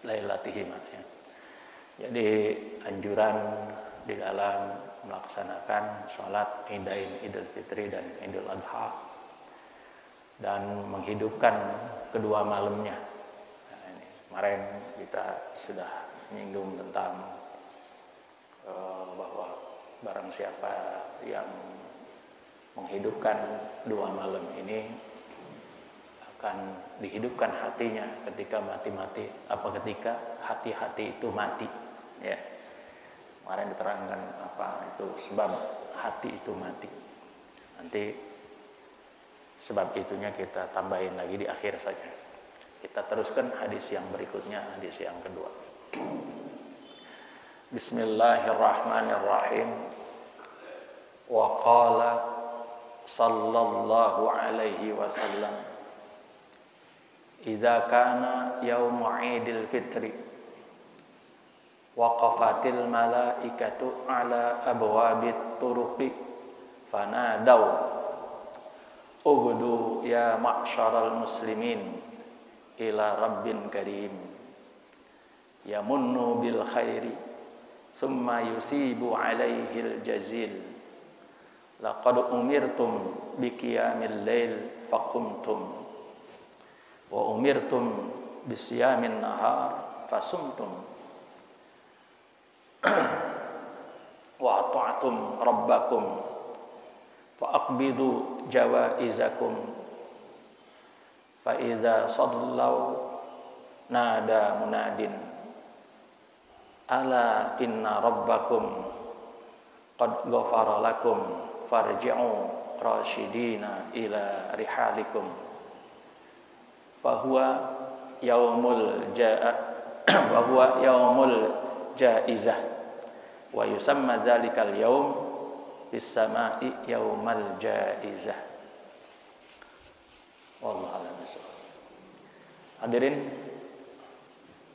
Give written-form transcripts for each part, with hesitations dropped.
lailatihima ya. Jadi anjuran di dalam melaksanakan sholat Idain, Idul Fitri dan Idul Adha, dan menghidupkan kedua malamnya. Nah, ini kemarin kita sudah menyinggung tentang bahwa barang siapa yang menghidupkan dua malam ini akan dihidupkan hatinya ketika ketika hati-hati itu mati ya. Kemarin diterangkan apa itu sebab hati itu mati. Nanti sebab itunya kita tambahin lagi di akhir saja. Kita teruskan hadis yang berikutnya, hadis yang kedua. Bismillahirrahmanirrahim. Wa qala sallallahu alaihi wasallam, idza kana yaumu 'idil fitri waqafatil malaikatu ala abwabit turuqi fanadaw ubdu ya ma'syaral muslimin ila rabbin karim yamunnu bil khairi summa yusibu alaihil jazil laqad umirtum biqiyamil lail faqumtum wa umirtum bisyamin nahar fasumtum wa ata'tum rabbakum fa aqbidu jawaizakum fa idza sallaw nada munadin ala inna rabbakum qad ghafara lakum farji'u rasyidina ila rihalikum fahuwa yaumul jaizah wa yusamma dzalikal yaum bis sama'i yaumal jaizah. Wallahu a'lam bishawab. Hadirin,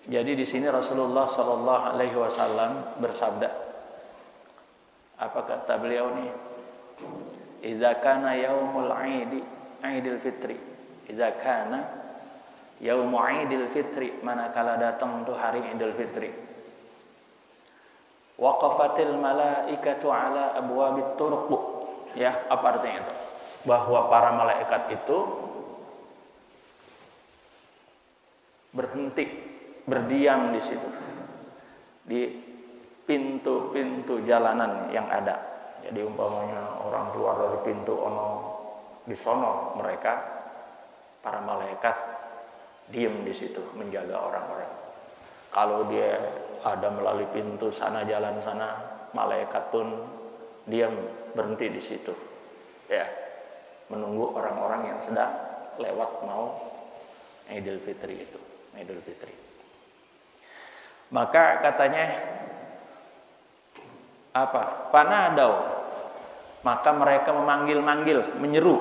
jadi di sini Rasulullah sallallahu alaihi wasallam bersabda. Apa kata beliau nih? Idza kana yaumul 'idil fitri. Idza kana yaumul 'idil fitri, manakala datang untuk hari Idul Fitri. Waqafatil malaikatu ala abwabit turuq. Ya, apa artinya itu? Bahwa para malaikat itu berhenti, berdiam di situ, di pintu-pintu jalanan yang ada. Jadi umpamanya orang keluar dari pintu ono di sono, mereka para malaikat diam di situ menjaga orang-orang. Kalau dia ada melalui pintu sana, jalan sana, malaikat pun diam, berhenti di situ ya, menunggu orang-orang yang sedang lewat mau Idul Fitri itu, Idul Fitri. Maka katanya apa? Panadau, maka mereka memanggil-manggil, menyeru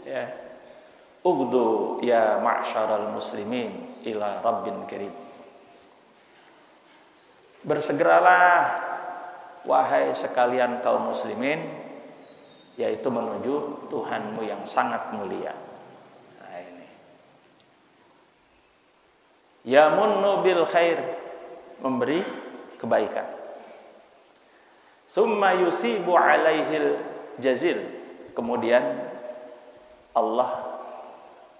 ya, ugdu ya ma'syaral muslimin ila rabbin karim. Bersegeralah wahai sekalian kaum muslimin, yaitu menuju Tuhanmu yang sangat mulia. Nah ini. Yamunnu bil khair, memberi kebaikan. Summa yusibu alaihil jazil, kemudian Allah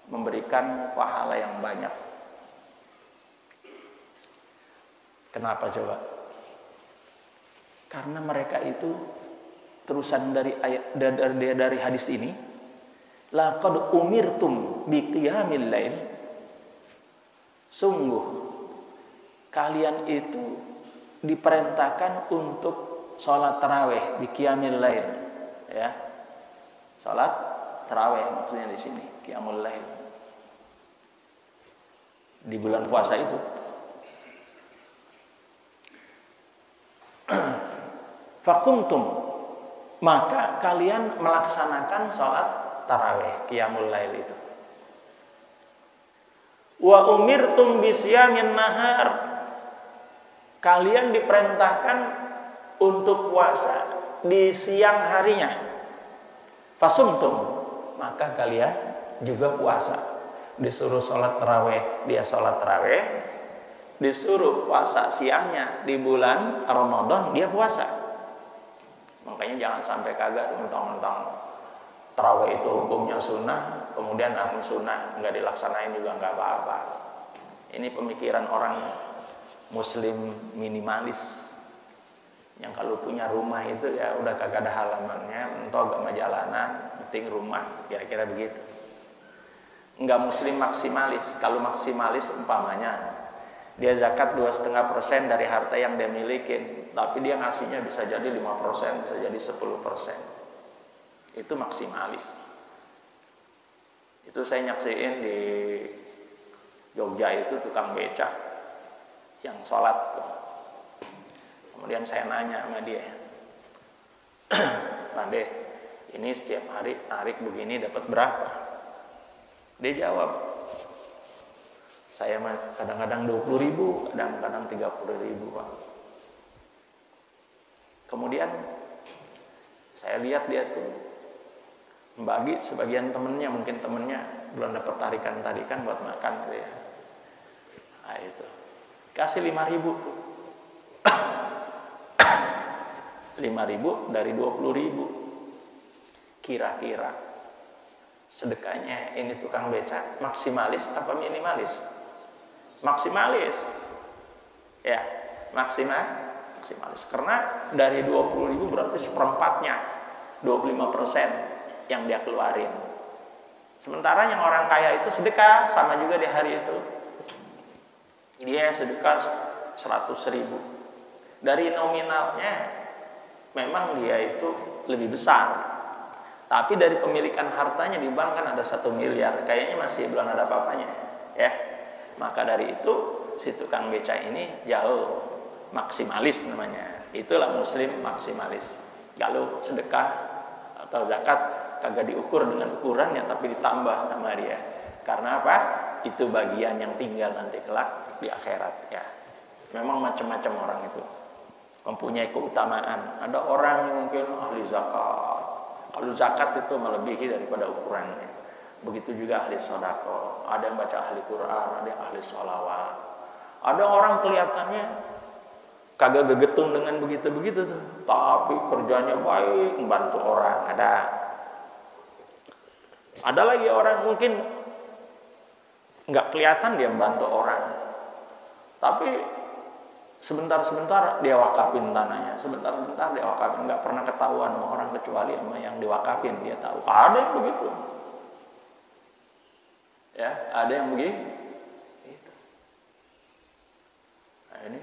memberikan pahala yang banyak. Kenapa coba? Karena mereka itu terusan dari ayat dari hadis ini, laqad umirtum biqiyamil lail, sungguh kalian itu diperintahkan untuk sholat tarawih di qiyamil lail ya. Sholat tarawih maksudnya di sini qiyamul lail di bulan puasa itu. Fakumtum, maka kalian melaksanakan sholat tarawih qiyamul lail itu. Wa umirtum bisyamin nahar, kalian diperintahkan untuk puasa di siang harinya. Fasumtum, maka kalian juga puasa. disuruh sholat taraweh, dia sholat taraweh, disuruh puasa siangnya di bulan Ramadan, dia puasa. Makanya jangan sampai kagak mentang-mentang taraweh itu hukumnya sunnah, kemudian namun sunnah nggak dilaksanain juga nggak apa-apa. Ini pemikiran orang Muslim minimalis, yang kalau punya rumah itu ya udah kagak ada halamannya, entah agak jalanan, penting rumah, kira-kira begitu. Enggak Muslim maksimalis. Kalau maksimalis umpamanya dia zakat 2,5% dari harta yang dia miliki, tapi dia ngasihnya bisa jadi 5%, bisa jadi 10%. Itu maksimalis. Itu saya nyaksiin di Jogja itu tukang becak yang sholat. Kemudian saya nanya sama dia, Pande, ini setiap hari narik begini dapat berapa? Dia jawab, saya kadang-kadang 20.000, kadang-kadang 30.000, Pak. Kemudian saya lihat dia tuh membagi sebagian temennya, mungkin temennya belum dapat tarikan buat makan gitu ya. Nah itu, kasih 5.000 tuh. 5.000 dari 20.000. Kira-kira sedekahnya ini tukang becak maksimalis apa minimalis? Maksimalis. Ya, maksimalis. Karena dari 20.000 berarti seperempatnya, 25% yang dia keluarin. Sementara yang orang kaya itu sedekah sama juga di hari itu. Dia sedekah 100.000. Dari nominalnya memang dia itu lebih besar, tapi dari pemilikan hartanya di bank kan ada 1 miliar, kayaknya masih belum ada apa-apanya, ya. Maka dari itu si tukang beca ini jauh maksimalis namanya. Itulah Muslim maksimalis. Kalau sedekah atau zakat kagak diukur dengan ukurannya, tapi ditambah sama dia. Karena apa? Itu bagian yang tinggal nanti kelak di akhirat, ya. Memang macam-macam orang itu mempunyai keutamaan. Ada orang yang mungkin ahli zakat. Kalau zakat itu melebihi daripada ukurannya. Begitu juga ahli sedekah. Ada yang baca ahli Quran, ada yang ahli sholawat. Ada orang kelihatannya kagak gegetun dengan begitu-begitu tuh, tapi kerjanya baik, membantu orang. Ada lagi orang mungkin nggak kelihatan dia membantu orang, tapi sebentar-sebentar dia wakafin tanahnya, sebentar-sebentar dia wakafin, nggak pernah ketahuan sama orang kecuali sama yang diwakafin dia tahu. Ada yang begitu, ya, ada yang begitu. Nah ini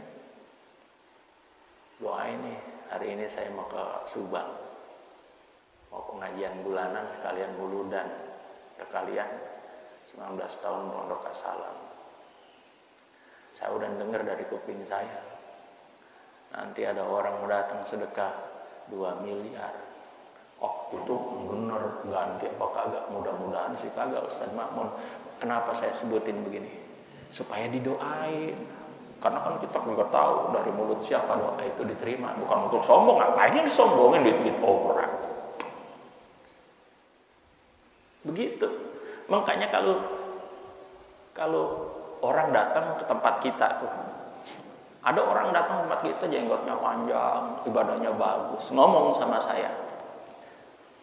doa ini, hari ini saya mau ke Subang, mau pengajian bulanan sekalian wuludan, ya kalian 19 tahun Pondok Assalam. Saya udah dengar dari kuping saya, nanti ada orang mau datang sedekah 2 miliar. Oh itu bener ganti apa kagak? Mudah-mudahan sih kagak Ustaz Makmun. Kenapa saya sebutin begini? Supaya didoain. Karena kan kita nggak tahu dari mulut siapa doa itu diterima. Bukan untuk sombong, ngapain disombongin duit-duit orang. Begitu. Makanya kalau orang datang ke tempat kita tuh, ada orang datang ke tempat kita jenggotnya panjang, ibadahnya bagus, ngomong sama saya,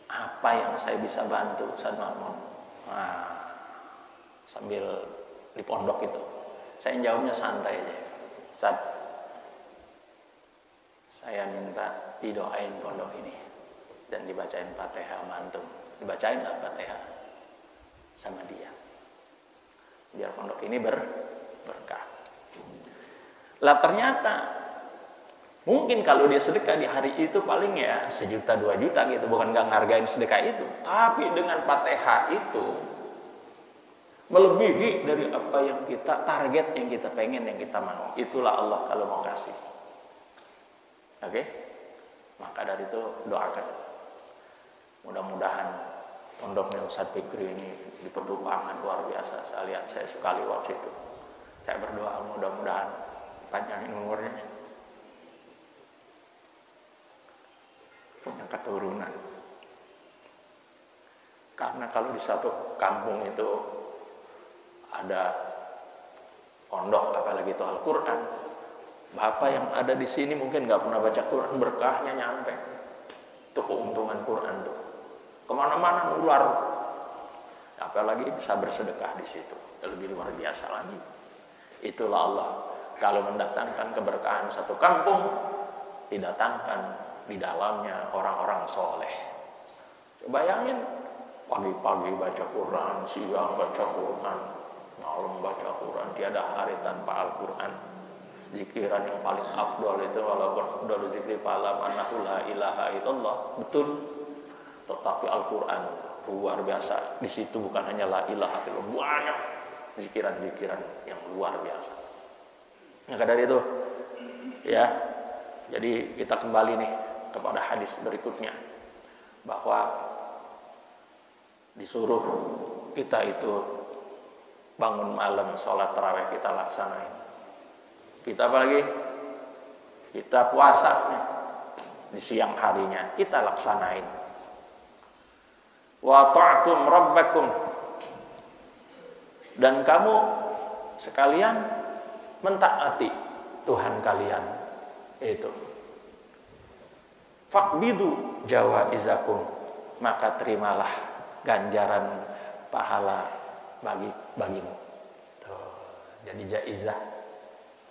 apa yang saya bisa bantu Ustaz Makmun? Nah, sambil di pondok itu, saya jawabnya santai aja, Ustaz, saya minta didoain pondok ini dan dibacain Fatihah mantum, dibacain lah Fatihah sama dia. Biar pondok ini berkah. Lah ternyata mungkin kalau dia sedekah di hari itu paling ya 1 juta 2 juta gitu, bukan nggak ngargain sedekah itu, tapi dengan Fatihah itu melebihi dari apa yang kita target, yang kita pengen, yang kita mau. Itulah Allah kalau mau kasih. Oke? Maka dari itu doakan. Mudah-mudahan pondoknya Ustaz Fikri ini diperlukan luar biasa. Saya lihat, saya suka lewat situ. Saya berdoa mudah-mudahan panjangin umurnya, punya keturunan. Karena kalau di satu kampung itu ada pondok apalagi itu Al-Quran. Bapak yang ada di sini mungkin nggak pernah baca Quran, berkahnya nyampe. Itu keuntungan Quran tuh. Kemana-mana nular. Apalagi bisa bersedekah di situ, lebih luar biasa lagi. Itulah Allah. Kalau mendatangkan keberkahan satu kampung, didatangkan di dalamnya orang-orang soleh. Coba bayangin, pagi-pagi baca Quran, siang baca Quran, malam baca Quran, tiada hari tanpa Al-Quran. Zikiran yang paling afdol itu walaupun afdol zikri falam annahu la ilaha illallah, betul. Tetapi Al-Quran luar biasa. Di situ bukan hanya la ilaha illallah, banyak zikiran-zikiran yang luar biasa. Maka dari itu, ya, jadi kita kembali nih kepada hadis berikutnya, bahwa disuruh kita itu bangun malam, sholat tarawih kita laksanain. Kita apa lagi? Kita puasa nih, di siang harinya kita laksanain. Wa ta'tum rabbakum, dan kamu sekalian mentaati Tuhan kalian. Itu faqbidu jawaizakum, maka terimalah ganjaran pahala bagimu. Tuh. Jadi jaizah,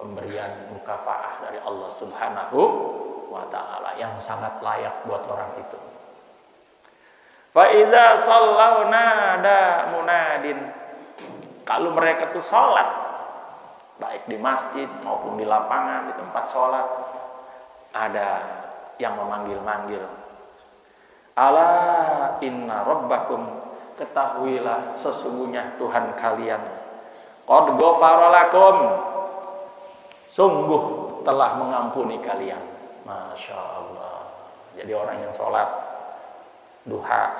pemberian mukafaah dari Allah Subhanahu wa ta'ala yang sangat layak buat orang itu. Fa idza sallau nada munadin, kalau mereka tuh salat baik di masjid maupun di lapangan, di tempat salat, ada yang memanggil-manggil, ala inna rabbakum, ketahuilah sesungguhnya Tuhan kalian, qad ghafara lakum, sungguh telah mengampuni kalian. Masya Allah. Jadi orang yang sholat duha,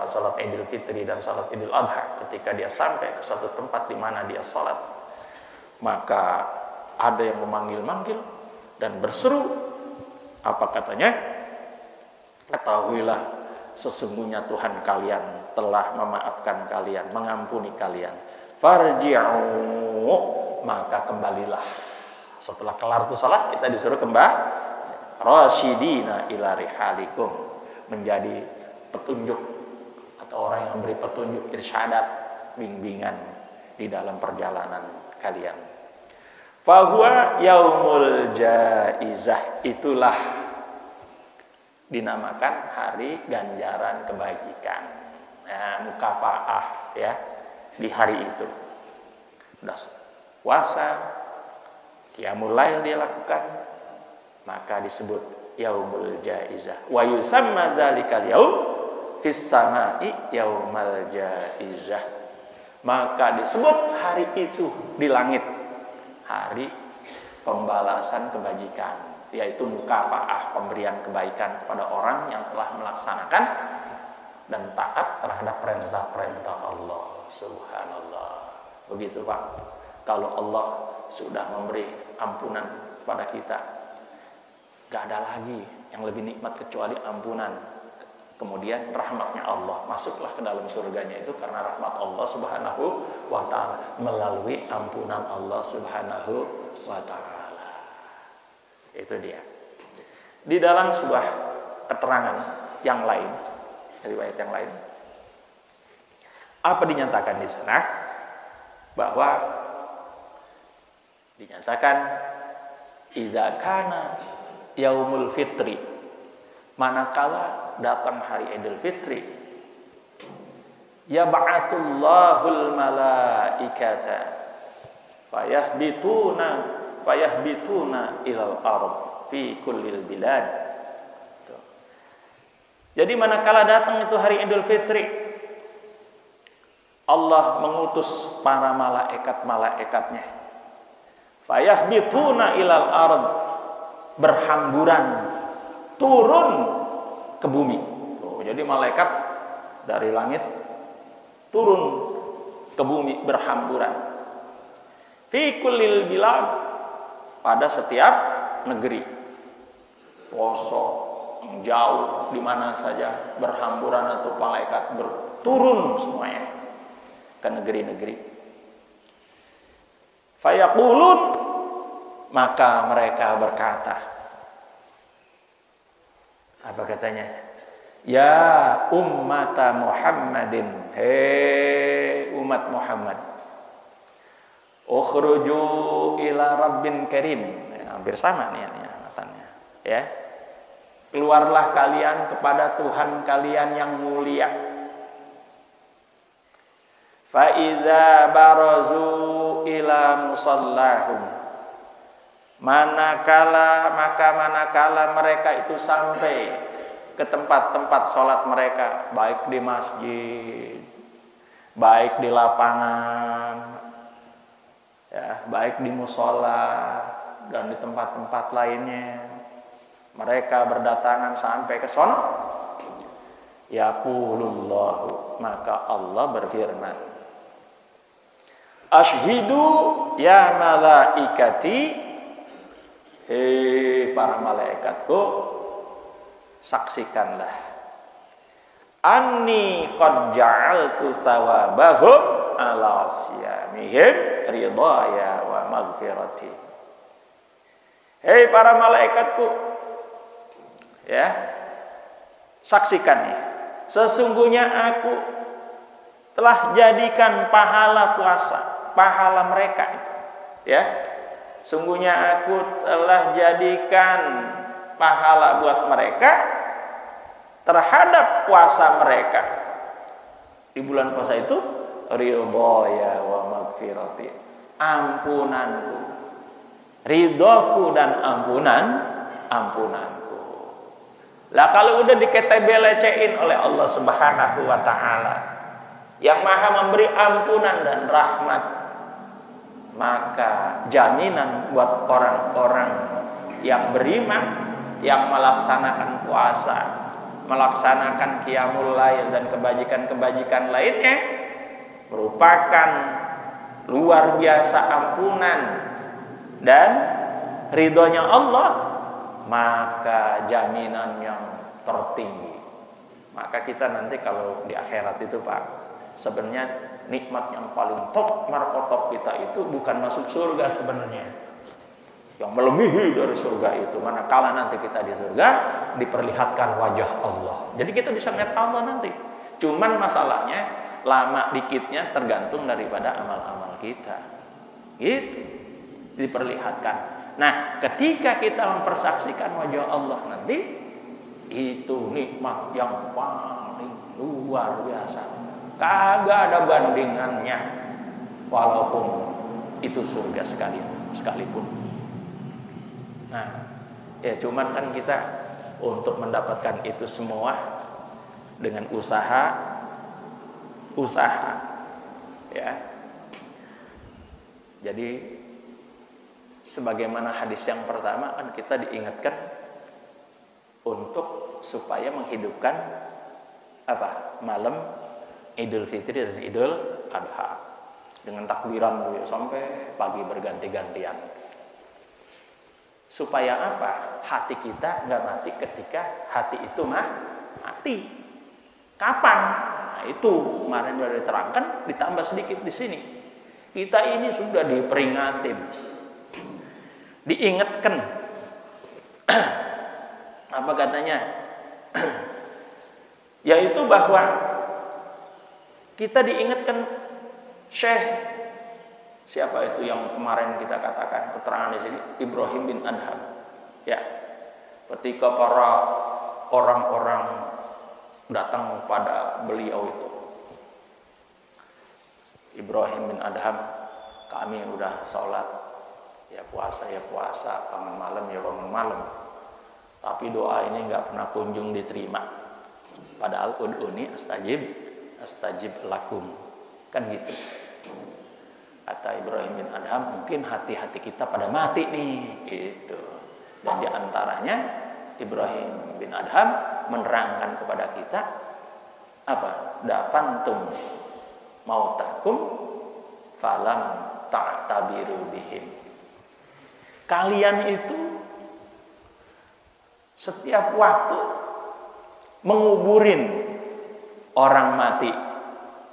sholat Idul Fitri dan sholat Idul Adha, ketika dia sampai ke suatu tempat di mana dia sholat, maka ada yang memanggil-manggil dan berseru. Apa katanya? Ketahuilah sesungguhnya Tuhan kalian telah memaafkan kalian, mengampuni kalian. Farji'u, maka kembalilah. Setelah kelar itu salat, kita disuruh kembali. Rasyidina ila rihalikum, menjadi petunjuk atau orang yang beri petunjuk, irsyadat, bimbingan di dalam perjalanan kalian. Fahuwa yaumul jaizah, itulah dinamakan hari ganjaran kebajikan. Nah, mukafaah ya di hari itu. Sudah puasa, qiyamul lail dia lakukan, maka disebut yaumul jaizah. Wa yusamma dzalikal yaum fis samai yaumal jaizah. Maka disebut hari itu di langit hari pembalasan kebajikan, yaitu mukafaah, pemberian kebaikan kepada orang yang telah melaksanakan dan taat terhadap perintah-perintah Allah. Subhanallah. Begitu Pak. Kalau Allah sudah memberi ampunan kepada kita, gak ada lagi yang lebih nikmat kecuali ampunan. Kemudian rahmatnya Allah, masuklah ke dalam surganya itu karena rahmat Allah Subhanahu wa ta'ala, melalui ampunan Allah Subhanahu wa ta'ala. Itu dia. Di dalam sebuah keterangan yang lain, riwayat yang lain, apa dinyatakan di sana? Bahwa dinyatakan idza kana yaumul fitri, manakala datang hari Idul Fitri, ya ba'atsullahul malaikata fayahbituna ilal ard fi kullil bilad. Jadi manakala datang itu hari Idul Fitri, Allah mengutus para malaikat-malaikatnya, fayahbituna ilal ard, berhamburan turun ke bumi. Jadi malaikat dari langit turun ke bumi berhamburan. Fi kullil bilad, pada setiap negeri. Pelosok, jauh, di mana saja berhamburan atau malaikat berturun semuanya ke negeri-negeri. Fayaqulun, maka mereka berkata, apa katanya? Ya ummata Muhammadin, hei umat Muhammad, ukhruju ila rabbin karim. Hampir sama nih matanya. Ya. Keluarlah kalian kepada Tuhan kalian yang mulia. Fa idza barazu ila musallahum, manakala mereka itu sampai ke tempat-tempat sholat mereka, baik di masjid, baik di lapangan, ya, baik di musola dan di tempat-tempat lainnya, mereka berdatangan sampai ke sono. Yaqulullahu, maka Allah berfirman, Ashhidu ya malaikati, hei para malaikatku, saksikanlah, anni qad ja'altu thawabahum ala siyamihim ridaya wa maghfirati. Hei para malaikatku, ya, saksikan ya, sesungguhnya aku telah jadikan pahala puasa, pahala mereka, ya, sungguhnya aku telah jadikan pahala buat mereka terhadap puasa mereka di bulan puasa itu, ridhaya wa maghfirati, ampunanku, ridhoku dan ampunanku. Lah kalau udah diketebelecein oleh Allah Subhanahu wa taala yang Maha memberi ampunan dan rahmat, maka jaminan buat orang-orang yang beriman, yang melaksanakan puasa, melaksanakan qiyamul lail dan kebajikan-kebajikan lainnya, merupakan luar biasa ampunan dan ridhonya Allah, maka jaminan yang tertinggi. Maka kita nanti kalau di akhirat itu Pak, sebenarnya nikmat yang paling top, markotop kita itu bukan masuk surga sebenarnya. Yang melebihi dari surga itu, manakala nanti kita di surga diperlihatkan wajah Allah. Jadi kita bisa melihat Allah nanti. Cuman masalahnya lama dikitnya tergantung daripada amal-amal kita. Gitu. Diperlihatkan. Nah, ketika kita mempersaksikan wajah Allah nanti, itu nikmat yang paling luar biasa. Kagak ada bandingannya, walaupun itu surga sekalipun. Nah, ya cuman kan kita untuk mendapatkan itu semua dengan usaha, ya. Jadi sebagaimana hadis yang pertama kan kita diingatkan untuk supaya menghidupkan apa? Malam Idul Fitri dan Idul Adha dengan takbiran sampai pagi berganti-gantian. Supaya apa? Hati kita nggak mati ketika hati itu mati. Kapan? Nah, itu kemarin sudah diterangkan, ditambah sedikit di sini. Kita ini sudah diperingatin, diingatkan. Apa katanya? Yaitu bahwa kita diingatkan, Syekh siapa itu yang kemarin kita katakan keterangan di sini, Ibrahim bin Adham. Ya, ketika para orang-orang datang pada beliau itu, Ibrahim bin Adham, kami udah sholat, ya puasa, bangun malam ya bangun malam, tapi doa ini nggak pernah kunjung diterima. Padahal ud'uni astajib lakum, kan gitu. Kata Ibrahim bin Adham, mungkin hati-hati kita pada mati nih, gitu. Dan diantaranya Ibrahim bin Adham menerangkan kepada kita apa? Dafantum mautakum falam ta'tabiru bihim. Kalian itu setiap waktu menguburin orang mati,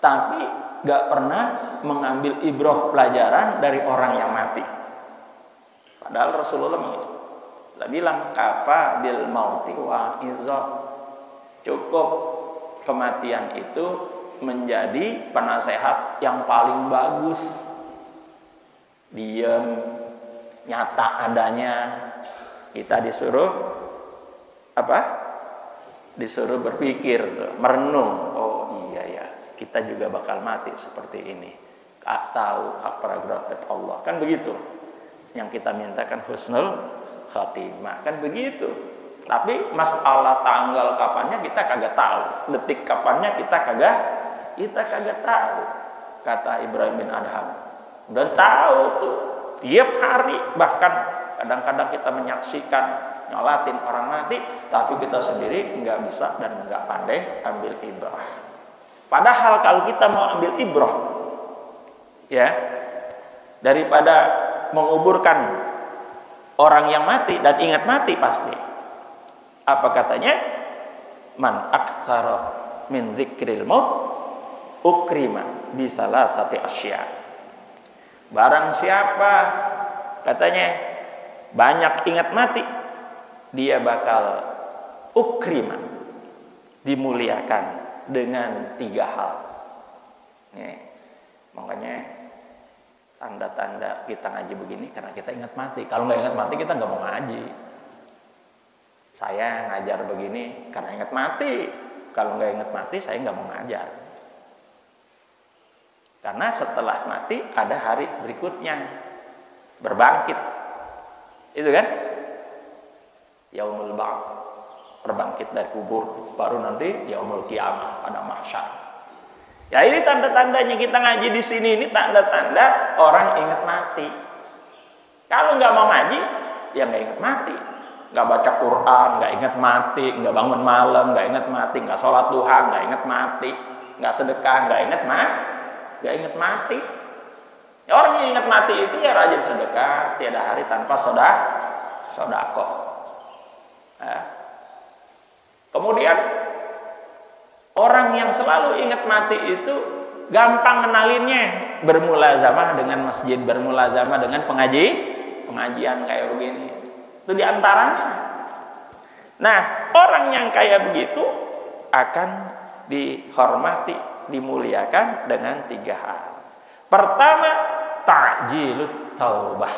tapi nggak pernah mengambil ibrah pelajaran dari orang yang mati. Padahal Rasulullah bilang kafa bil mauti wa izza. Cukup kematian itu menjadi penasehat yang paling bagus. Diam, nyata adanya. Kita disuruh apa? Disuruh berpikir, merenung. Oh iya ya, kita juga bakal mati seperti ini. Tahu hak prerogatif Allah, kan begitu. Yang kita mintakan husnul khatimah, kan begitu. Tapi masalah tanggal kapannya kita kagak tahu, detik kapannya kita kagak tahu. Kata Ibrahim bin Adham, udah tahu tuh tiap hari, bahkan kadang-kadang kita menyaksikan nyolatin orang mati, tapi kita sendiri nggak bisa dan nggak pandai ambil ibrah. Padahal kalau kita mau ambil ibrah, ya, daripada menguburkan orang yang mati dan ingat mati pasti. Apa katanya? Man aktsara min dzikril maut ukrima bisalasati asya. Barang siapa katanya banyak ingat mati, dia bakal ukrima, dimuliakan dengan 3 hal. Makanya tanda-tanda kita ngaji begini karena kita ingat mati. Kalau nggak ingat mati kita nggak mau ngaji. Saya ngajar begini karena ingat mati. Kalau nggak ingat mati saya nggak mau ngajar. Karena setelah mati ada hari berikutnya, berbangkit. Itu kan? Yaumul ba'ts, berbangkit dari kubur, baru nanti yaumul qiyamah pada mahsyar. Ya ini tanda-tandanya kita ngaji di sini, ini tanda-tanda orang ingat mati. Kalau nggak mau ngaji, ya nggak ingat mati. Nggak baca Quran, nggak ingat mati. Nggak bangun malam, nggak ingat mati. Nggak sholat duha, nggak ingat mati. Nggak sedekah, nggak ingat mati. Ya, orang yang ingat mati itu ya rajin sedekah, tiada hari tanpa sedekah. Ya. Kemudian orang yang selalu ingat mati itu gampang kenalinnya, bermulazamah dengan masjid, bermulazamah dengan pengajian kayak begini. Itu diantaranya. Nah, orang yang kayak begitu akan dihormati, dimuliakan dengan 3 hal. Pertama, ta'jilut taubah.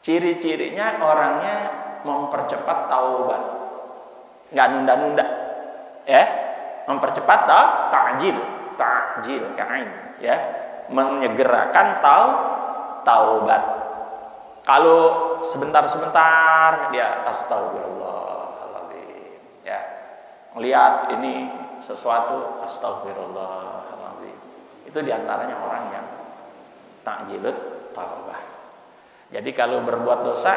Ciri-cirinya orangnya mempercepat taubat, nggak nunda-nunda, ya. Mempercepat ta'jil kain, ya, menyegerakan taubat. Kalau sebentar-sebentar dia astagfirullahaladzim, ya, melihat ini sesuatu astagfirullahaladzim, itu diantaranya orang yang ta'jilut taubah. Jadi kalau berbuat dosa,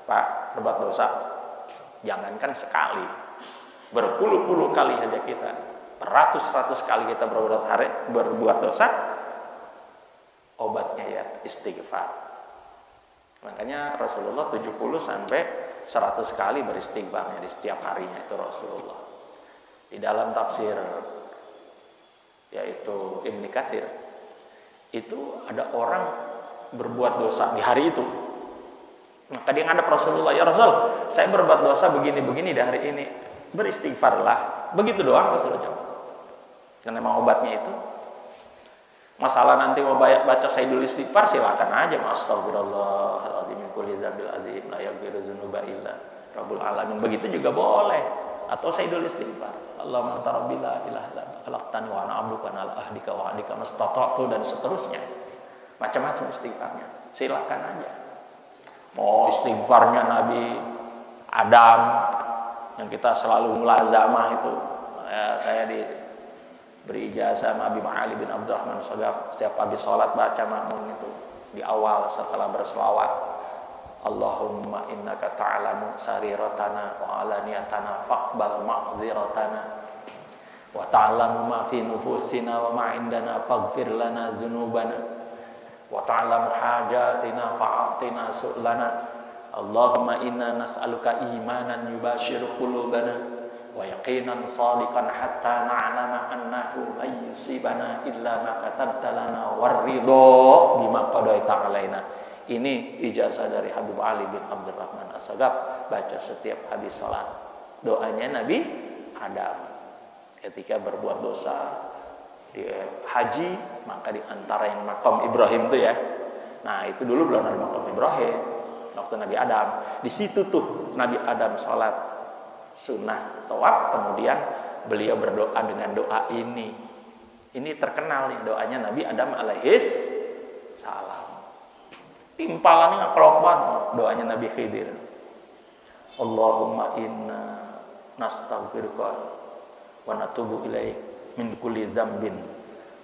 Pak, berbuat dosa jangankan sekali, berpuluh-puluh kali saja kita, beratus-ratus kali kita berbuat dosa, obatnya ya istighfar. Makanya Rasulullah 70 sampai 100 kali beristighfarnya di setiap harinya itu Rasulullah. Di dalam tafsir yaitu Ibn Katsir, itu ada orang berbuat dosa di hari itu. Maka dia ngadep Rasulullah, ya Rasul, saya berbuat dosa begini-begini di hari ini, beristighfarlah. Begitu doang Rasulullah jawab. Karena memang obatnya itu. Masalah nanti mau baca Sayyidul Istighfar, silakan aja. Astagfirullahaladzim min kulli dzambil azim la yaghfiru dzunuba illa rabbul alamin. Begitu juga boleh. Atau Sayyidul Istighfar, Allahumma anta rabbi la ilaha illa anta khalaqtani wa ana 'abduka wa ala ahdika wa ahdika mastata'tu, dan seterusnya. Macam-macam istighfarnya. Silakan aja. Mau istighfarnya Nabi Adam yang kita selalu mulazamah itu, saya beri ijazah Nabi Ma'ali bin Abdurrahman setiap pagi sholat baca makmum itu di awal setelah berselawat, Allahumma innaka ta'lamu sariratana wa alaniyatana faqbal ma'dziratana wa ta'lamu ma fi nufusina wa ma indana faghfir lana dzunubana wa ta'lamu hajatina fa'atina su'lana Allahumma inna nas'aluka imanan yubashiru qulubana wa yaqinan shadiqan hatta na'lama annahu la yusibana illa ma katabta lana warridha bima qadaita alaina. Ini ijazah dari Habib Ali bin Abdurrahman As-Sagaf, baca setiap habis salat. Doanya Nabi Adam ketika berbuat dosa, dia haji, maka di antara yang makam Ibrahim itu ya. Nah, itu dulu belum ada makam Ibrahim. Waktu Nabi Adam, di situ tuh Nabi Adam salat sunnah tawaf, kemudian beliau berdoa dengan doa ini. Ini terkenal nih doanya Nabi Adam alaihis salam. Timpalannya ngeklok banget doanya Nabi Khidir. Allahumma inna nastaghfiruka wa natubu ilaik min kulli dzambin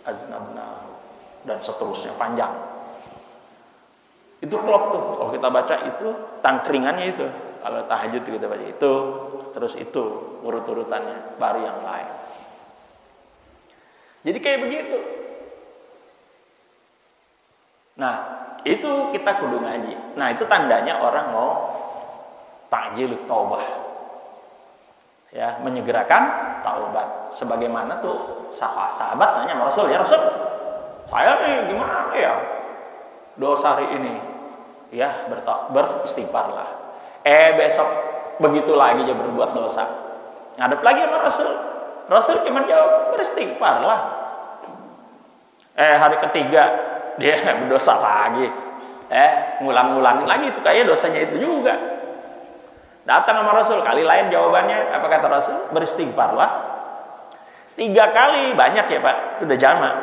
aznabnahu, dan seterusnya panjang. Itu klop tuh kalau kita baca itu tangkringannya itu. Kalau tahajud kita baca itu, terus itu urut-urutannya, baru yang lain. Jadi kayak begitu. Nah, itu kita kudu ngaji. Nah, itu tandanya orang mau ta'jilut taubah. Ya, menyegerakan taubat. Sebagaimana tuh sahabat nanya sama Rasul, "Ya Rasul, saya nih gimana ya? Dosa hari ini." Ya, beristighfarlah. Besok begitu lagi dia berbuat dosa. Ngadep lagi sama Rasul. Rasul cuma jawab, "Beristighfarlah." Hari ketiga dia berdosa lagi. Ngulang-ngulangin lagi itu kayak dosanya itu juga. Datang sama Rasul, kali lain jawabannya apa kata Rasul? Beristighfarlah. 3 kali, banyak ya Pak, itu udah jamak.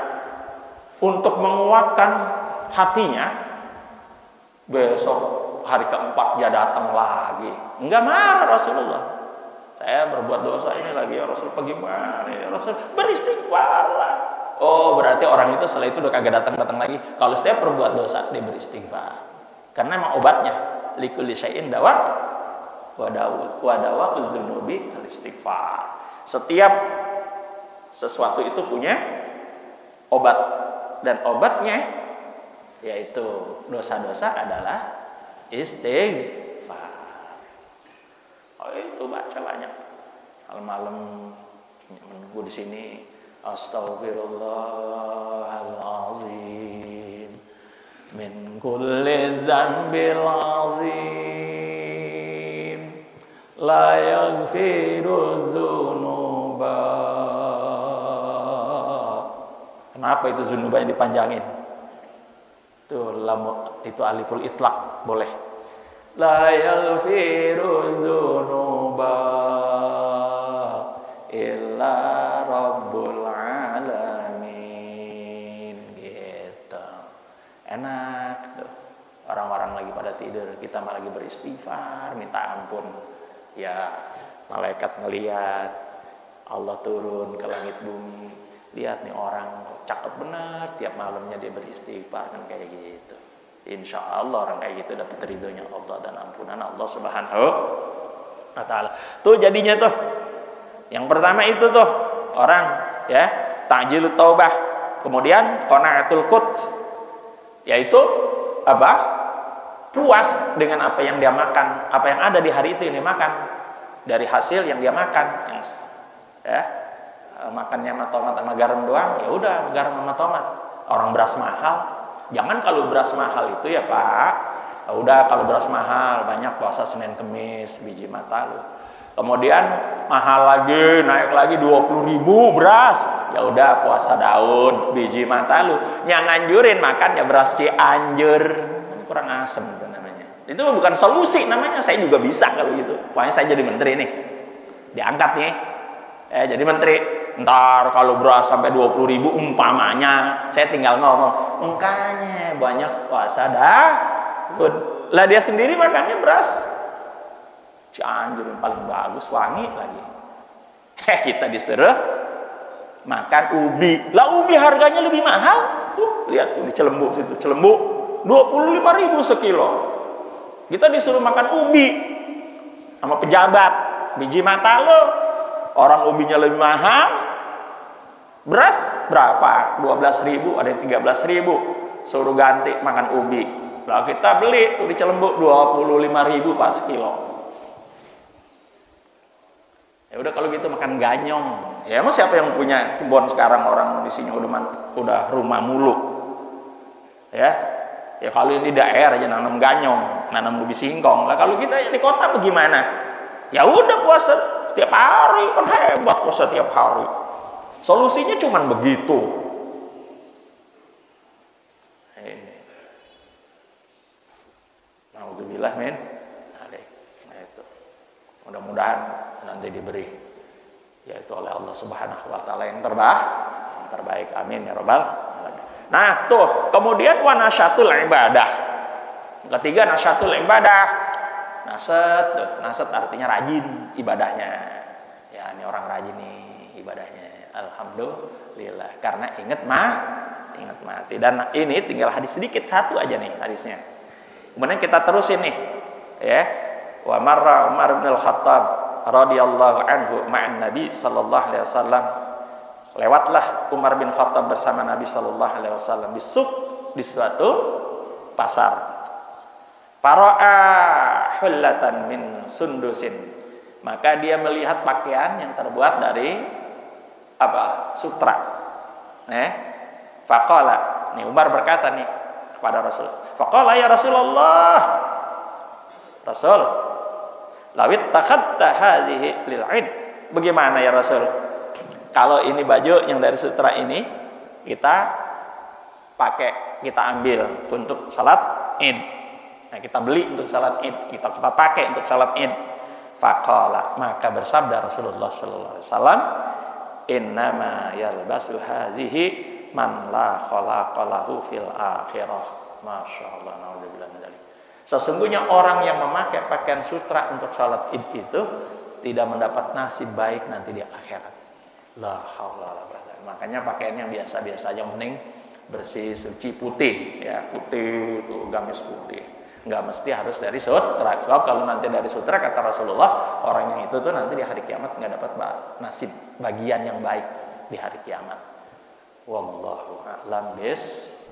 Untuk menguatkan hatinya, besok hari keempat dia datang lagi. Enggak marah Rasulullah. Saya berbuat dosa ini lagi ya Rasul, bagaimana ya Rasul? Beristighfarlah. Oh, berarti orang itu setelah itu udah kagak datang-datang lagi. Kalau setiap berbuat dosa dia beristighfar. Karena emang obatnya likulli syai'in dawa wa dawa'ul dzunubi al-istighfar. Setiap sesuatu itu punya obat, dan obatnya yaitu dosa-dosa adalah istighfar. Oh, itu baca banyak. Malam-malam menunggu di sini. Astaghfirullahalazim min kulli dzambil azim la yaghfiru dzunuba. Kenapa itu dzunubanya dipanjangin? Itu aliful itlaq boleh. La yaghfiru dzunuba illa rabbul alamin. Gitu. Enak tuh. Orang-orang lagi pada tidur, kita malah lagi beristighfar, minta ampun. Ya, malaikat ngelihat, Allah turun ke langit bumi. Lihat nih orang cakep benar, tiap malamnya dia beristighfar, kan kayak gitu. Insya Allah orang kayak gitu dapat ridhonya Allah dan ampunan Allah Subhanahu wa Ta'ala. Tuh jadinya tuh. Yang pertama itu tuh orang ya ta'jilut taubah, kemudian qanaatul quds, yaitu apa? Puas dengan apa yang dia makan, apa yang ada di hari itu yang dia makan, dari hasil yang dia makan, yang ya makannya sama tomat sama garam doang, ya udah garam sama tomat. Orang beras mahal, jangan kalau beras mahal itu ya Pak, ya udah kalau beras mahal banyak puasa Senin Kemis biji mata lu. Kemudian mahal lagi, naik lagi 20.000 beras, ya udah puasa daun biji mata lu. Yang nganjurin makan ya beras Cianjur, kurang asem itu namanya. Itu bukan solusi namanya. Saya juga bisa kalau gitu. Pokoknya saya jadi menteri nih, diangkat nih, jadi menteri. Ntar kalau beras sampai 20.000 umpamanya, saya tinggal ngomong, makanya banyak puasa daun. Lah dia sendiri makannya beras Cianjur yang paling bagus, wangi lagi. Kita disuruh makan ubi. Lah ubi harganya lebih mahal. Tuh, lihat tuh di Cilembu situ. Cilembu 25.000 sekilo. Kita disuruh makan ubi sama pejabat. Biji mata lo. Orang ubinya lebih mahal. Beras berapa? 12.000, ada yang 13.000. Suruh ganti makan ubi. Lah kita beli tuh di Cilembu 25.000 Pak sekilo. Ya Ya udah kalau gitu makan ganyong. Ya emang siapa yang punya kebun sekarang orang di sini udah rumah mulu. Ya. Ya kalau ini daerah aja nanam ganyong, nanam ubi singkong. Lah kalau kita yang di kota bagaimana? Ya udah puasa tiap hari, kan hebat puasa tiap hari. Solusinya cuman begitu. Alhamdulillah men. Nah itu. Mudah-mudahan nanti diberi yaitu oleh Allah Subhanahu wa taala yang terbaik. Amin ya rabbal alamin. Nah, tuh, kemudian wa nasyatul ibadah. Ketiga nasyatul ibadah. Nasyat artinya rajin ibadahnya. Ya, ini orang rajin nih ibadahnya. Alhamdulillah. Karena ingat mati. Dan ini tinggal hadis sedikit satu aja nih hadisnya. Kemudian kita terusin nih, ya. Wa marra Umar bin Al-Khattab radhiyallahu anhu ma'an Nabi sallallahu alaihi wasallam. Lewatlah Umar bin Khattab bersama Nabi sallallahu alaihi wasallam di suatu pasar. Fara'a hullatan min sundusin. Maka dia melihat pakaian yang terbuat dari apa? Sutra. Faqala, nih Umar berkata nih kepada Rasul. Faqala ya Rasulullah. Rasul, lawit takhatta hadhihi lil 'id. Bagaimana ya Rasul? Kalau ini baju yang dari sutra ini kita pakai, kita ambil untuk salat Id. Nah, kita beli untuk salat Id, kita pakai untuk salat Id. Faqala, maka bersabda Rasulullah sallallahu alaihi wasallam, "Innama yalbasu hadhihi man la khalaqa lahu fil akhirah." Masyaallah, naudzubillah min dzalik. Sesungguhnya orang yang memakai pakaian sutra untuk salat Id itu tidak mendapat nasib baik nanti di akhirat. La haula wala quwwata. Makanya pakaiannya biasa-biasa aja, mending bersih, suci, putih, ya, putih itu gamis putih. Enggak mesti harus dari sutra. Sebab kalau nanti dari sutra kata Rasulullah, orang yang itu tuh nanti di hari kiamat enggak dapat nasib bagian yang baik di hari kiamat. Wallahu a'lam bis.